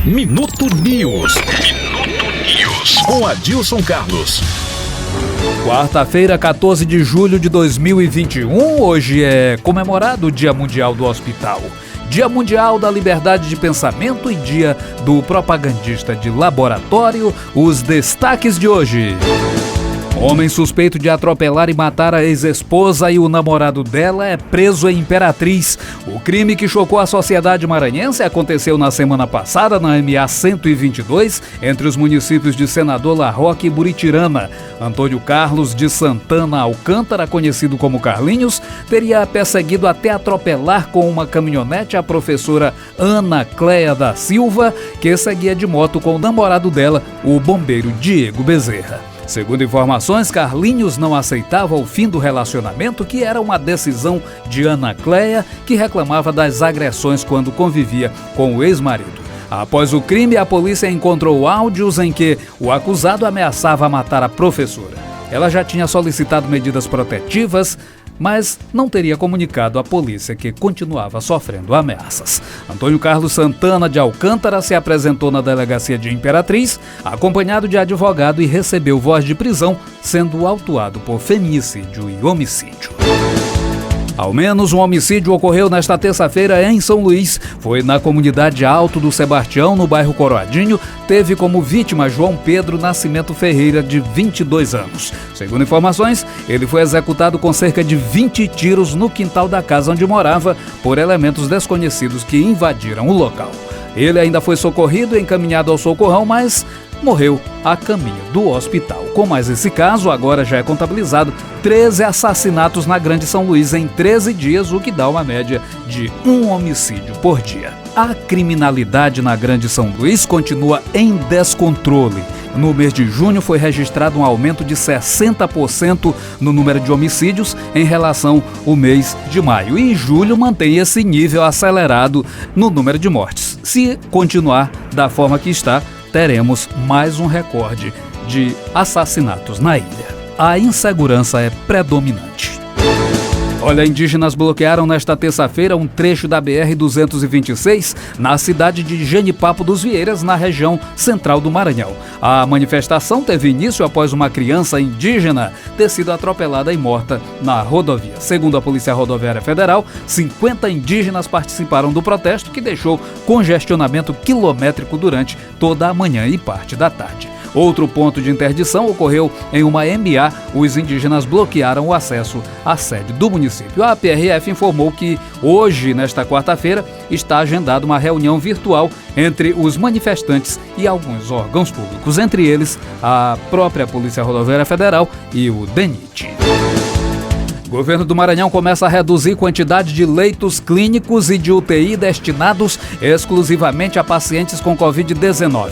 Minuto News. Com Adilson Carlos. Quarta-feira, 14 de julho de 2021, hoje é comemorado o Dia Mundial do Hospital, Dia Mundial da Liberdade de Pensamento e Dia do Propagandista de Laboratório. Os destaques de hoje: homem suspeito de atropelar e matar a ex-esposa e o namorado dela é preso em Imperatriz. O crime que chocou a sociedade maranhense aconteceu na semana passada na MA 122, entre os municípios de Senador La Roque e Buritirana. Antônio Carlos de Santana Alcântara, conhecido como Carlinhos, teria perseguido até atropelar com uma caminhonete a professora Ana Cléia da Silva, que seguia de moto com o namorado dela, o bombeiro Diego Bezerra. Segundo informações, Carlinhos não aceitava o fim do relacionamento, que era uma decisão de Ana Cléia, que reclamava das agressões quando convivia com o ex-marido. Após o crime, a polícia encontrou áudios em que o acusado ameaçava matar a professora. Ela já tinha solicitado medidas protetivas, mas não teria comunicado à polícia que continuava sofrendo ameaças. Antônio Carlos Santana de Alcântara se apresentou na delegacia de Imperatriz, acompanhado de advogado, e recebeu voz de prisão, sendo autuado por feminicídio e homicídio. Ao menos um homicídio ocorreu nesta terça-feira em São Luís. Foi na comunidade Alto do Sebastião, no bairro Coroadinho. Teve como vítima João Pedro Nascimento Ferreira, de 22 anos. Segundo informações, ele foi executado com cerca de 20 tiros no quintal da casa onde morava por elementos desconhecidos que invadiram o local. Ele ainda foi socorrido e encaminhado ao socorrão, mas morreu a caminho do hospital. Com mais esse caso, agora já é contabilizado 13 assassinatos na Grande São Luís em 13 dias, o que dá uma média de um homicídio por dia. A criminalidade na Grande São Luís continua em descontrole. No mês de junho foi registrado um aumento de 60% no número de homicídios em relação ao mês de maio. E em julho mantém esse nível acelerado no número de mortes. Se continuar da forma que está, teremos mais um recorde de assassinatos na ilha. A insegurança é predominante. Olha, indígenas bloquearam nesta terça-feira um trecho da BR-226 na cidade de Genipapo dos Vieiras, na região central do Maranhão. A manifestação teve início após uma criança indígena ter sido atropelada e morta na rodovia. Segundo a Polícia Rodoviária Federal, 50 indígenas participaram do protesto, que deixou congestionamento quilométrico durante toda a manhã e parte da tarde. Outro ponto de interdição ocorreu em uma MA. Os indígenas bloquearam o acesso à sede do município. A PRF informou que hoje, nesta quarta-feira, está agendada uma reunião virtual entre os manifestantes e alguns órgãos públicos, entre eles a própria Polícia Rodoviária Federal e o DENIT. O governo do Maranhão começa a reduzir quantidade de leitos clínicos e de UTI destinados exclusivamente a pacientes com Covid-19.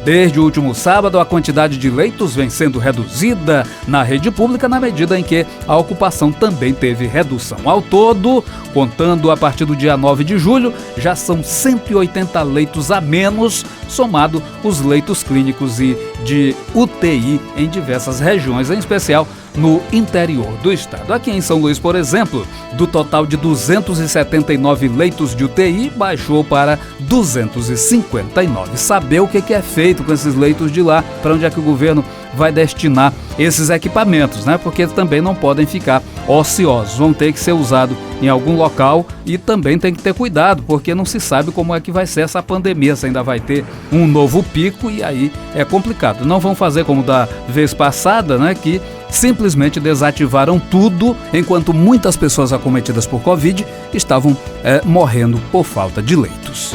Desde o último sábado, a quantidade de leitos vem sendo reduzida na rede pública, na medida em que a ocupação também teve redução. Ao todo, contando a partir do dia 9 de julho, já são 180 leitos a menos, somado os leitos clínicos e de UTI em diversas regiões, em especial no interior do estado. Aqui em São Luís, por exemplo, do total de 279 leitos de UTI, baixou para 259. Saber o que é feito com esses leitos de lá, para onde é que o governo vai destinar esses equipamentos, né? Porque também não podem ficar ociosos, vão ter que ser usados em algum local, e também tem que ter cuidado, porque não se sabe como é que vai ser essa pandemia, se ainda vai ter um novo pico, e aí é complicado. Não vão fazer como da vez passada, né? Que simplesmente desativaram tudo, enquanto muitas pessoas acometidas por Covid estavam morrendo por falta de leitos.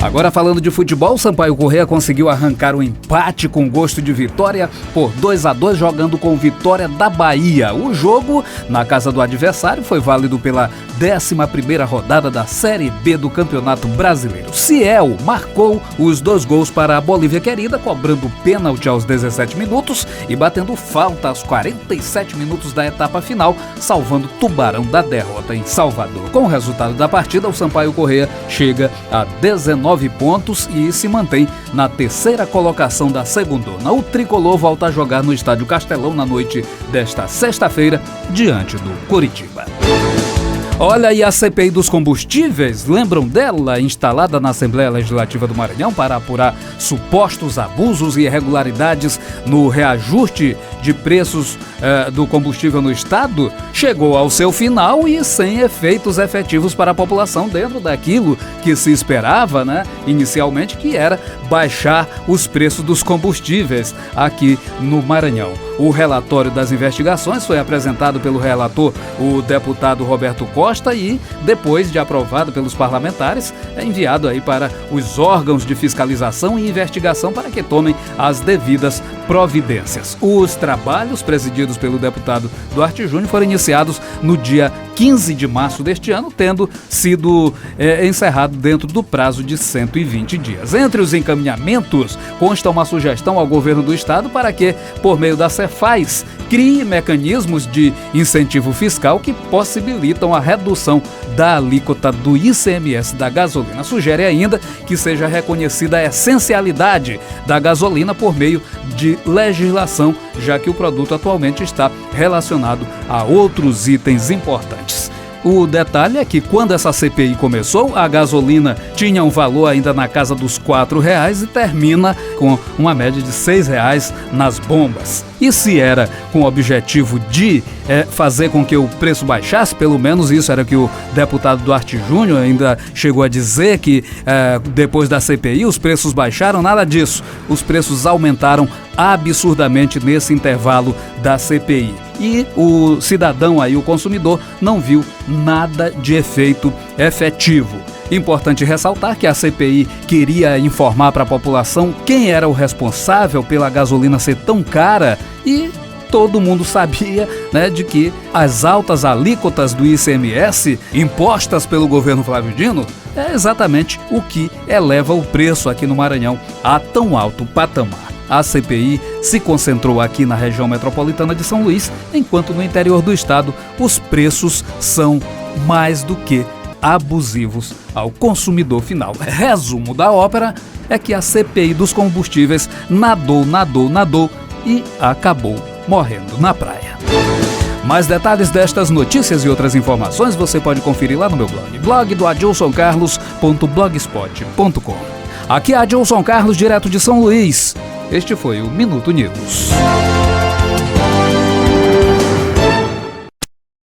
Agora, falando de futebol, Sampaio Corrêa conseguiu arrancar um empate com gosto de vitória por 2-2, jogando com Vitória da Bahia. O jogo, na casa do adversário, foi válido pela 11ª rodada da Série B do Campeonato Brasileiro. Ciel marcou os 2 gols para a Bolívia Querida, cobrando pênalti aos 17 minutos e batendo falta aos 47 minutos da etapa final, salvando Tubarão da derrota em Salvador. Com o resultado da partida, o Sampaio Corrêa chega a 19 pontos e se mantém na 3ª colocação da segundona. O tricolor volta a jogar no Estádio Castelão na noite desta sexta-feira, diante do Coritiba. Olha, e a CPI dos combustíveis, lembram dela? Instalada na Assembleia Legislativa do Maranhão para apurar supostos abusos e irregularidades no reajuste de preços do combustível no estado, chegou ao seu final e sem efeitos efetivos para a população dentro daquilo que se esperava, né? Inicialmente, que era baixar os preços dos combustíveis aqui no Maranhão. O relatório das investigações foi apresentado pelo relator, o deputado Roberto Costa, e depois de aprovado pelos parlamentares, é enviado aí para os órgãos de fiscalização e investigação para que tomem as devidas providências. Os trabalhos presididos pelo deputado Duarte Júnior foram iniciados no dia 15 de março deste ano, tendo sido encerrado dentro do prazo de 120 dias. Entre os encaminhamentos, consta uma sugestão ao governo do estado para que, por meio da Cefaz, crie mecanismos de incentivo fiscal que possibilitam a redução da alíquota do ICMS da gasolina. Sugere ainda que seja reconhecida a essencialidade da gasolina por meio de legislação, já que o produto atualmente está relacionado a outros itens importantes. O detalhe é que quando essa CPI começou, a gasolina tinha um valor ainda na casa dos R$4 e termina com uma média de R$6 nas bombas. E se era com o objetivo de fazer com que o preço baixasse, pelo menos isso era o que o deputado Duarte Júnior ainda chegou a dizer, que depois da CPI os preços baixaram, nada disso. Os preços aumentaram absurdamente nesse intervalo da CPI. E o cidadão aí, o consumidor, não viu nada de efeito efetivo. Importante ressaltar que a CPI queria informar para a população quem era o responsável pela gasolina ser tão cara, e todo mundo sabia, né, de que as altas alíquotas do ICMS impostas pelo governo Flávio Dino é exatamente o que eleva o preço aqui no Maranhão a tão alto patamar. A CPI se concentrou aqui na região metropolitana de São Luís, enquanto no interior do estado os preços são mais do que abusivos ao consumidor final. Resumo da ópera é que a CPI dos combustíveis nadou e acabou morrendo na praia. Mais detalhes destas notícias e outras informações você pode conferir lá no meu blog do adilsoncarlos.blogspot.com. Aqui é Adilson Carlos, direto de São Luís. Este foi o Minuto News.